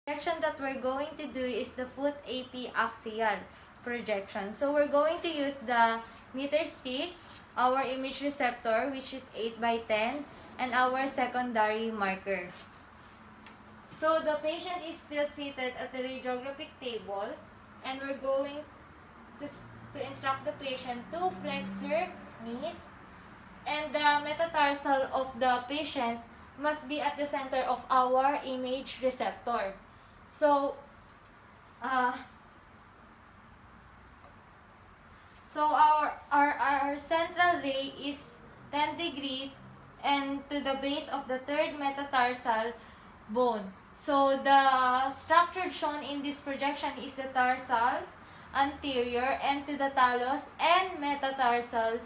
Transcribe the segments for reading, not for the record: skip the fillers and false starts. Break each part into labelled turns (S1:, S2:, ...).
S1: Projection that we're going to do is the foot AP axial projection. So we're going to use the meter stick, our image receptor, which is 8 by 10, and our secondary marker. So the patient is still seated at the radiographic table, and we're going to instruct the patient to flex her knees, and the metatarsal of the patient must be at the center of our image receptor. So our central ray is 10 degree and to the base of the third metatarsal bone. So the structure shown in this projection is the tarsals anterior and to the talus and metatarsals.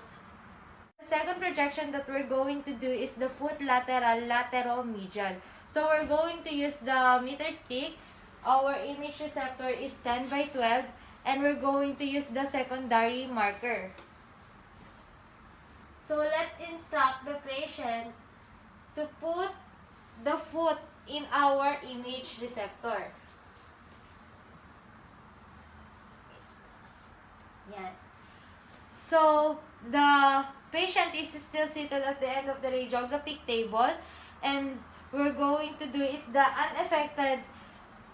S1: The second projection that we're going to do is the foot lateral lateromedial. So we're going to use the meter stick. Our image receptor is 10 by 12 and we're going to use the secondary marker. So let's instruct the patient to put the foot in our image receptor. Yan. So the patient is still seated at the end of the radiographic table, and we're going to do is the unaffected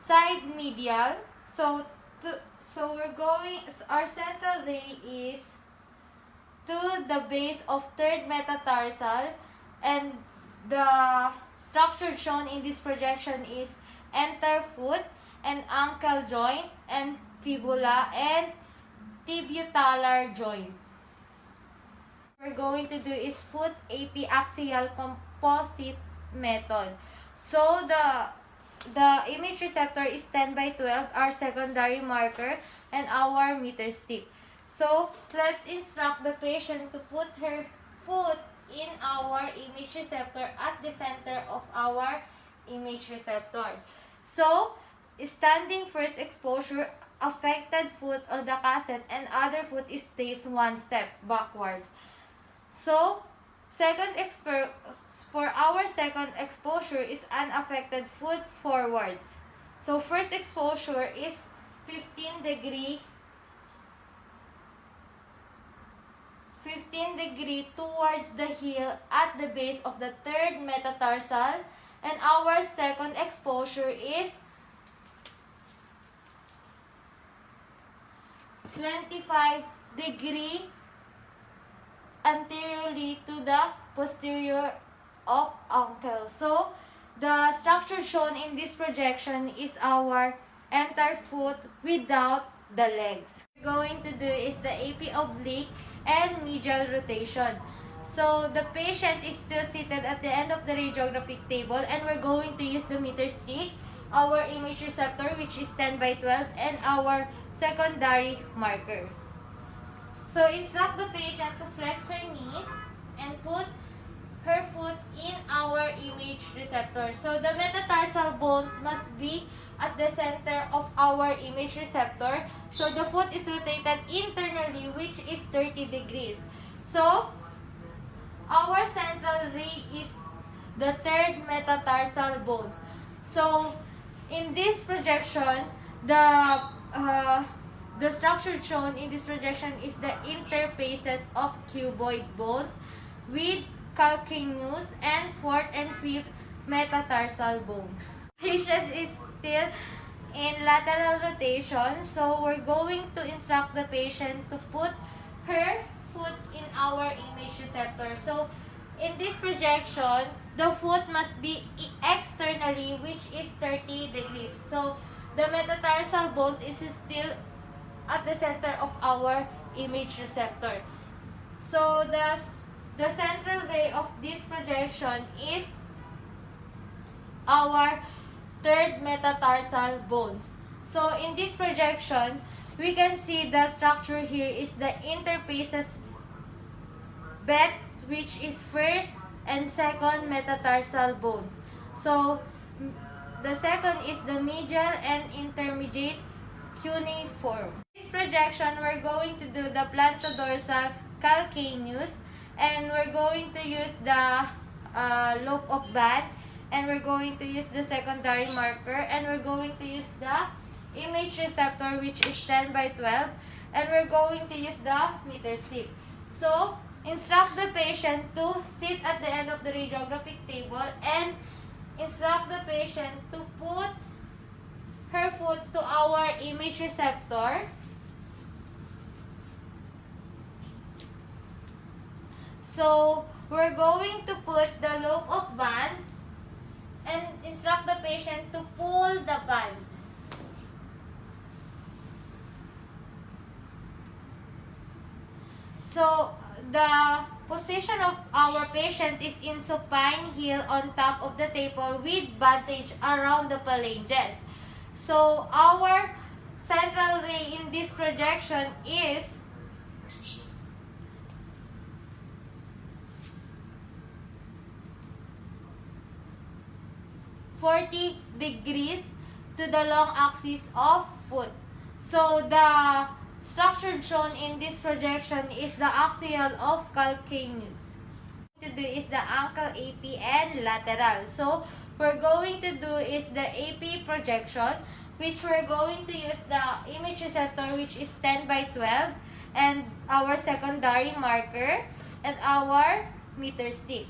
S1: side medial. So our central ray is to the base of third metatarsal, and the structure shown in this projection is interfoot and ankle joint and fibula and tibutalar joint. We're going to do is foot AP axial composite method. So the image receptor is 10 by 12, our secondary marker, and our meter stick. So let's instruct the patient to put her foot in our image receptor at the center of our image receptor. So standing first exposure, affected foot on the cassette and other foot stays one step backward. So for our second exposure is unaffected foot forwards. So first exposure is 15 degree towards the heel at the base of the third metatarsal, and our second exposure is 25 degree anteriorly to the posterior of ankle. So the structure shown in this projection is our entire foot without the legs. We're going to do is the AP oblique and medial rotation. So the patient is still seated at the end of the radiographic table, and we're going to use the meter stick, our image receptor, which is 10 by 12, and our secondary marker. So instruct the patient to flex her knees and put her foot in our image receptor. So the metatarsal bones must be at the center of our image receptor. So the foot is rotated internally, which is 30 degrees. So our central ray is the third metatarsal bones. So in this projection, the structure shown in this projection is the interfaces of cuboid bones with calcaneus and fourth and fifth metatarsal bone. Patient is still in lateral rotation, so we're going to instruct the patient to put her foot in our image receptor. So in this projection, the foot must be externally, which is 30 degrees. So the metatarsal bones is still at the center of our image receptor. So the central ray of this projection is our third metatarsal bones. So in this projection, we can see the structure here is the interfaces bed, which is first and second metatarsal bones. So the second is the medial and intermediate cuneiform. In this projection, we're going to do the plantodorsal calcaneus, and we're going to use the lobe of band and we're going to use the secondary marker, and we're going to use the image receptor, which is 10 by 12, and we're going to use the meter stick. So, instruct the patient to sit at the end of the radiographic table and instruct the patient to put her foot to our image receptor. So, we're going to put the lobe of band and instruct the patient to pull the band. So, the position of our patient is in supine heel on top of the table with bandage around the phalanges. So, our central ray in this projection is 40 degrees to the long axis of foot. So, the structure shown in this projection is the axial of calcaneus. To do is the ankle AP and lateral. So, we're going to do is the AP projection, which we're going to use the image receptor, which is 10 by 12, and our secondary marker, and our meter stick.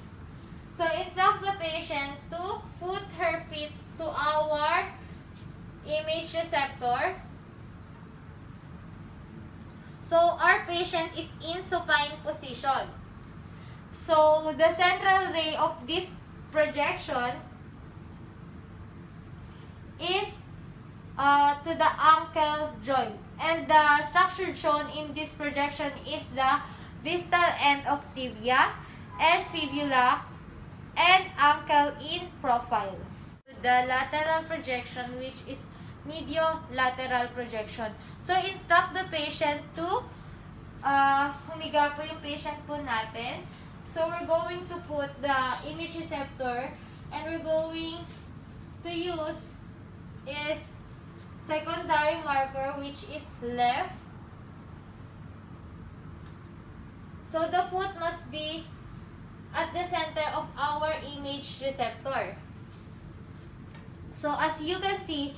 S1: So, instruct the patient to put her feet to our image receptor. So, our patient is in supine position. So, the central ray of this projection is to the ankle joint. And the structure shown in this projection is the distal end of tibia and fibula and ankle in profile. The lateral projection, which is medial-lateral projection. So, instruct the patient to humiga po yung patient po natin. So, we're going to put the image receptor and we're going to use is secondary marker, which is left. So, the foot must be at the center of our image receptor. So, as you can see,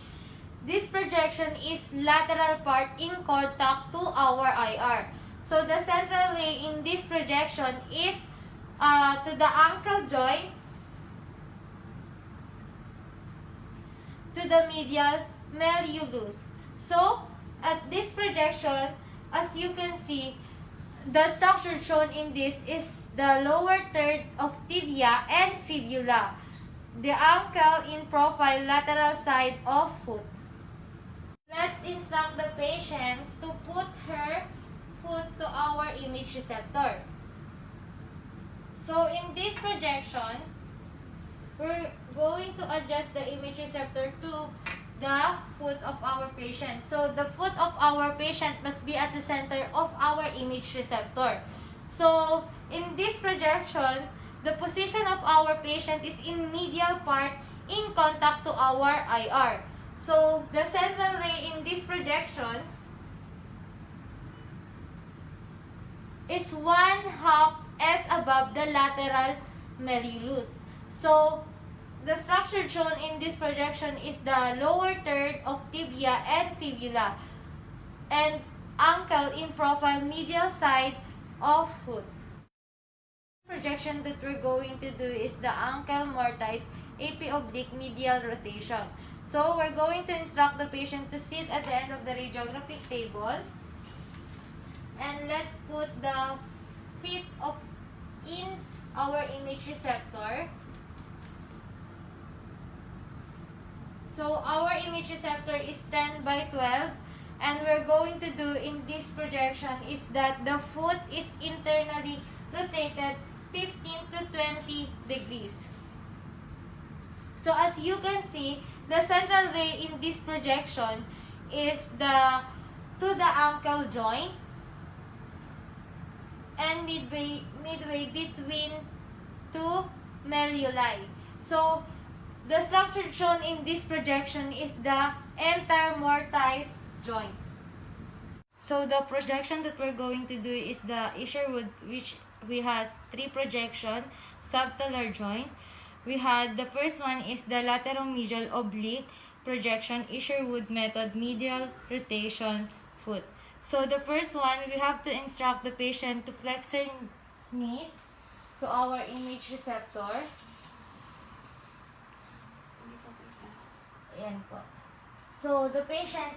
S1: this projection is lateral part in contact to our IR. So, the central ray in this projection is to the ankle joint, to the medial malleolus. So, at this projection, as you can see, the structure shown in this is the lower third of tibia and fibula, the ankle in profile lateral side of foot. Let's instruct the patient to put her foot to our image receptor. So, in this projection, we're going to adjust the image receptor to the foot of our patient. So, the foot of our patient must be at the center of our image receptor. So, in this projection, the position of our patient is in medial part in contact to our IR. So, the central ray in this projection is 1/2 S above the lateral malleolus. So, the structure shown in this projection is the lower third of tibia and fibula and ankle in profile medial side of foot. The projection that we're going to do is the ankle mortise AP oblique medial rotation. So, we're going to instruct the patient to sit at the end of the radiographic table. And let's put the feet in our image receptor. So, our image receptor is 10 by 12. And we're going to do in this projection is that the foot is internally rotated 15 to 20 degrees. So, as you can see, the central ray in this projection is to the ankle joint and midway between two malleoli. So, the structure shown in this projection is the intermortise joint. So, the projection that we're going to do is the Isherwood, which we has 3 projection, subtalar joint, we had the first one is the lateromedial oblique projection, Isherwood method, medial rotation foot. So the first one, we have to instruct the patient to flex her knees to our image receptor. Ayan po. So the patient,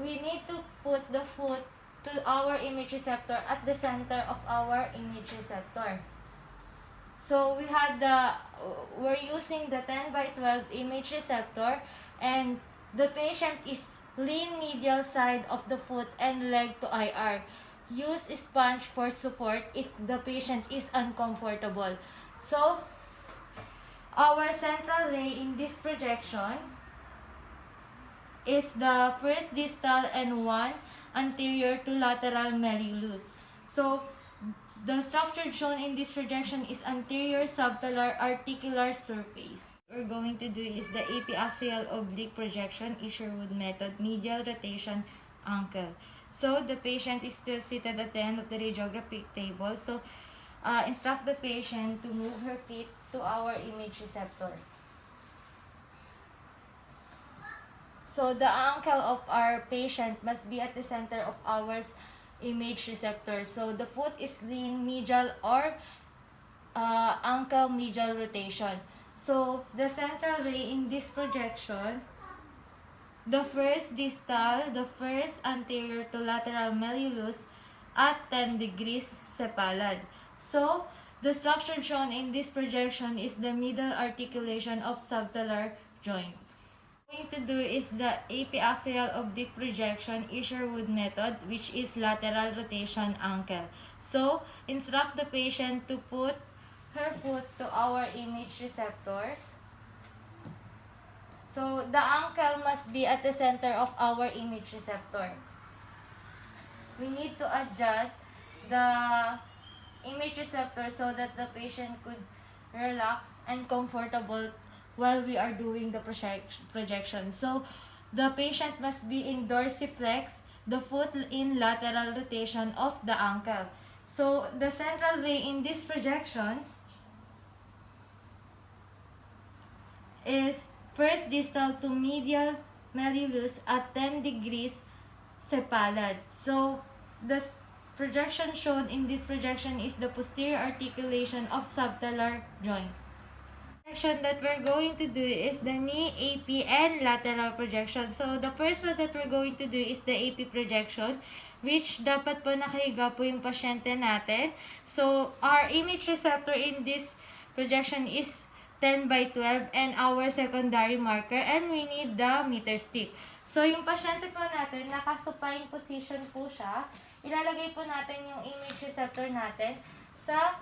S1: we need to put the foot to our image receptor at the center of our image receptor. So we're using the 10x12 image receptor, and the patient is lean medial side of the foot and leg to IR. Use sponge for support if the patient is uncomfortable. So, our central ray in this projection is the first distal and one anterior to lateral malleolus. So, the structure shown in this projection is anterior subtalar articular surface. What we're going to do is the epiaxial oblique projection, Isherwood method, medial rotation ankle. So, the patient is still seated at the end of the radiographic table. So, instruct the patient to move her feet to our image receptor. So, the ankle of our patient must be at the center of our image receptor. So, the foot is lean medial or ankle medial rotation. So, the central ray in this projection, the first distal, the first anterior to lateral malleolus at 10 degrees cephalad. So, the structure shown in this projection is the middle articulation of subtalar joint. What we're going to do is the epiaxial oblique projection, Isherwood method, which is lateral rotation ankle. So, instruct the patient to put her foot to our image receptor. So, the ankle must be at the center of our image receptor. We need to adjust the image receptor so that the patient could relax and comfortable while we are doing the projection. So, the patient must be in dorsiflex, the foot in lateral rotation of the ankle. So, the central ray in this projection is first distal to medial malleolus at 10 degrees cephalad. So, the projection shown in this projection is the posterior articulation of subtalar joint. Projection that we're going to do is the knee, AP, and lateral projection. So, the first one that we're going to do is the AP projection, which dapat po nakahiga po yung pasyente natin. So, our image receptor in this projection is 10x12 and our secondary marker, and we need the meter stick. So, yung pasyente po natin, naka-supine position po siya. Ilalagay po natin yung image receptor natin sa,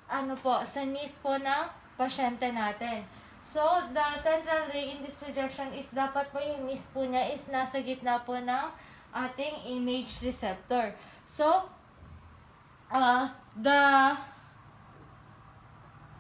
S1: sa knees po ng pasyente natin. So, the central ray in this projection is dapat po yung knees po niya is nasa gitna po ng ating image receptor. So, the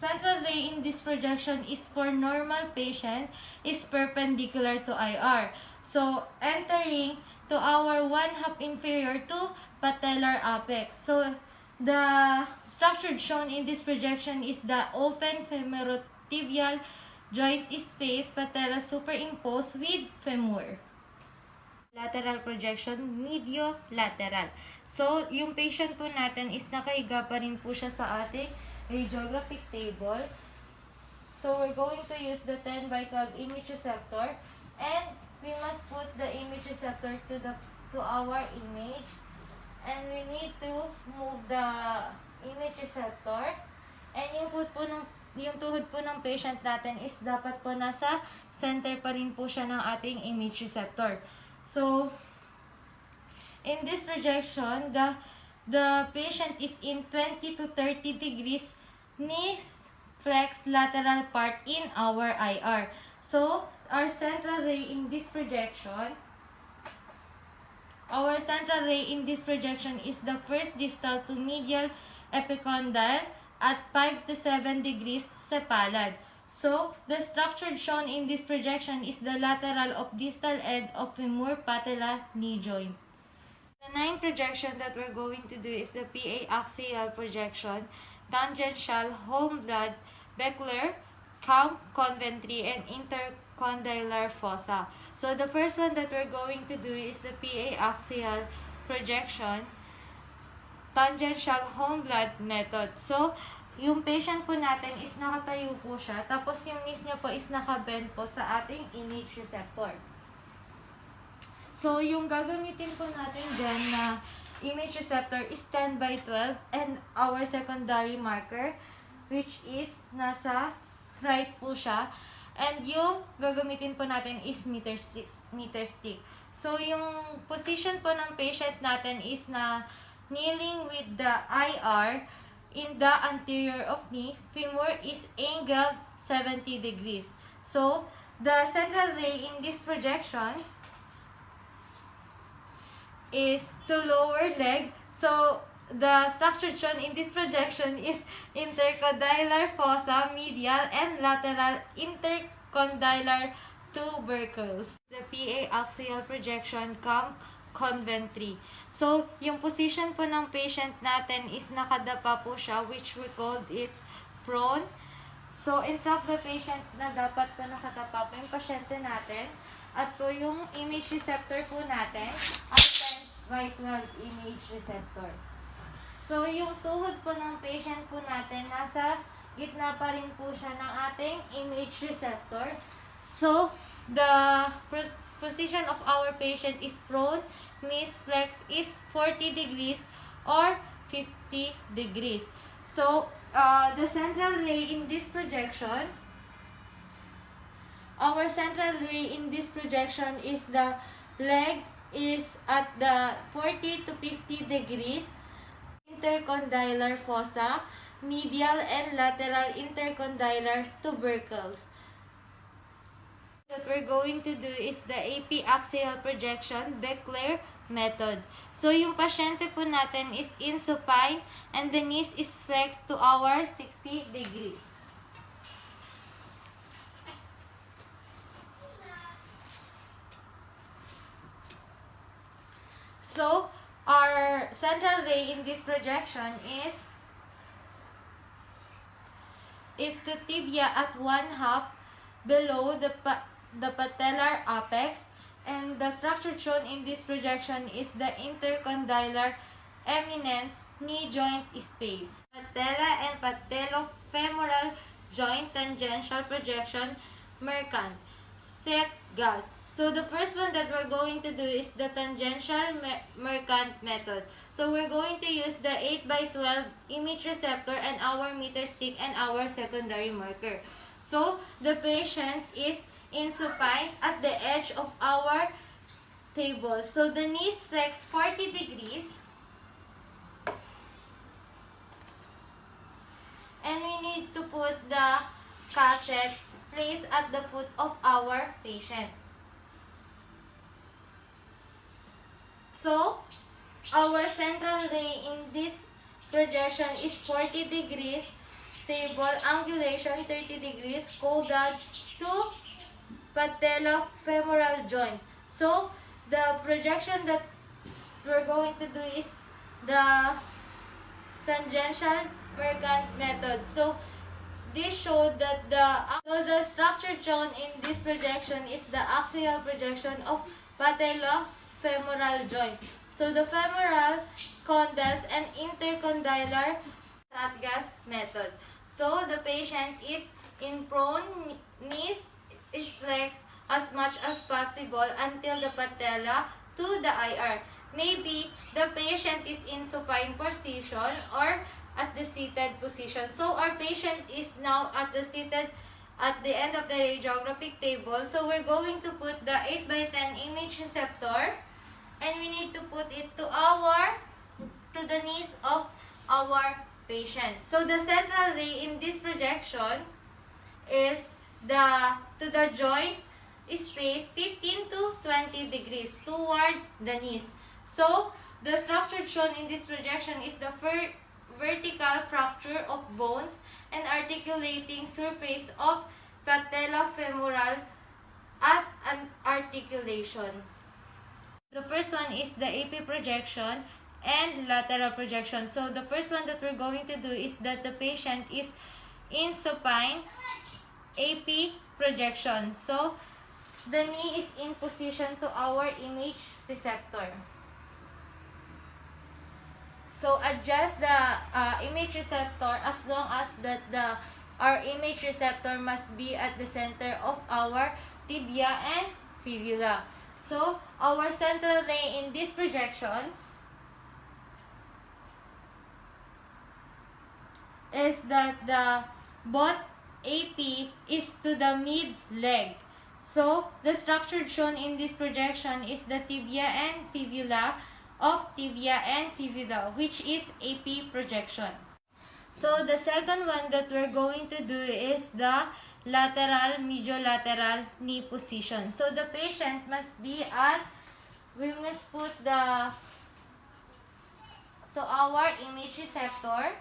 S1: central ray in this projection is for normal patient is perpendicular to IR. So, entering to our 1/2 inferior to patellar apex. So, the structure shown in this projection is the open femorotibial joint space, patella superimposed with femur. Lateral projection, mediolateral. So, yung patient po natin is nakahiga pa rin po siya sa ating radiographic table. So, we're going to use the 10x12 image receptor, and we must put the image receptor to our image, and we need to move the image receptor, and yung tuhod po ng patient natin is dapat po nasa center pa rin po siya ng ating image receptor. So, in this projection, the patient is in 20 to 30 degrees knees flex lateral part in our IR. So, our central ray in this projection is the first distal to medial epicondyle at 5 to 7 degrees cephalad. So, the structure shown in this projection is the lateral of distal end of femur patella knee joint. The ninth projection that we're going to do is the PA axial projection, tangential, home blood, Beckler, conventry, and intercondylar fossa. So the first one that we're going to do is the PA axial projection, tangential home blood method. So, yung patient po natin is nakatayo po siya, tapos yung knees niya po is nakabend po sa ating image receptor. So, yung gagamitin po natin dyan na image receptor is 10/12 and our secondary marker, which is nasa right po siya. And yung gagamitin po natin is meter stick. So, yung position po ng patient natin is na kneeling with the IR in the anterior of knee. Femur is angled 70 degrees. So, the central ray in this projection is the lower leg. So, the structure shown in this projection is intercondylar fossa, medial, and lateral intercondylar tubercles. The PA axial projection conventry. So, yung position po ng patient natin is nakadapa po siya, which we called it's prone. So, instruct the patient na dapat po nakatapa po yung pasyente natin. At po yung image receptor po natin ay 10/12 image receptor. So, yung tuhod po ng patient po natin, nasa gitna pa rin po siya ng ating image receptor. So, the position of our patient is prone, knees flex is 40 degrees or 50 degrees. So, the central ray in this projection, our central ray in this projection is the leg is at the 40 to 50 degrees, intercondylar fossa, medial and lateral intercondylar tubercles. What we're going to do is the AP axial projection Beckler method. So, yung pasyente po natin is in supine and the knees is flexed to our 60 degrees. So, our central ray in this projection is to tibia at 1/2 below the patellar apex, and the structure shown in this projection is the intercondylar eminence knee joint space. Patella and patellofemoral joint tangential projection mercant set gas. So the first one that we're going to do is the tangential mercant method. So we're going to use the 8/12 image receptor and our meter stick and our secondary marker. So the patient is in supine at the edge of our table. So the knees flex 40 degrees. And we need to put the cassette placed at the foot of our patient. So, our central ray in this projection is 40 degrees, stable angulation 30 degrees, caudal to patellofemoral joint. So, the projection that we're going to do is the tangential mercant method. So, this showed that the structure shown in this projection is the axial projection of patellofemoral joint. So, the femoral, condyles, and intercondylar Satgas method. So, the patient is in prone, knees is flexed as much as possible until the patella to the IR. Maybe the patient is in supine position or at the seated position. So, our patient is now at the seated at the end of the radiographic table. So, we're going to put the 8/10 image receptor and we need to put it to the knees of our patient. So, the central ray in this projection is to the joint space 15 to 20 degrees towards the knees. So, the structure shown in this projection is the vertical fracture of bones and articulating surface of patellofemoral at an articulation. The first one is the AP projection and lateral projection. So, the first one that we're going to do is that the patient is in supine AP projection. So, the knee is in position to our image receptor. So, adjust the image receptor as long as that our image receptor must be at the center of our tibia and fibula. So, our central ray in this projection is that the both AP is to the mid leg. So, the structure shown in this projection is the tibia and fibula of tibia and fibula, which is AP projection. So, the second one that we're going to do is the lateral mediolateral knee position. So, the patient must be at, we must put to our image receptor.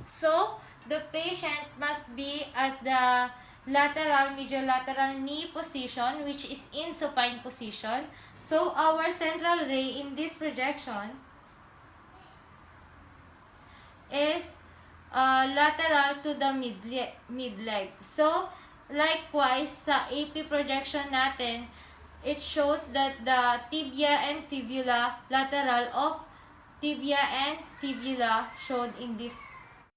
S1: So, the patient must be at the lateral mediolateral knee position, which is in supine position. So, our central ray in this projection is lateral to the mid leg. So, likewise, sa AP projection natin, it shows that the tibia and fibula, lateral of tibia and fibula shown in this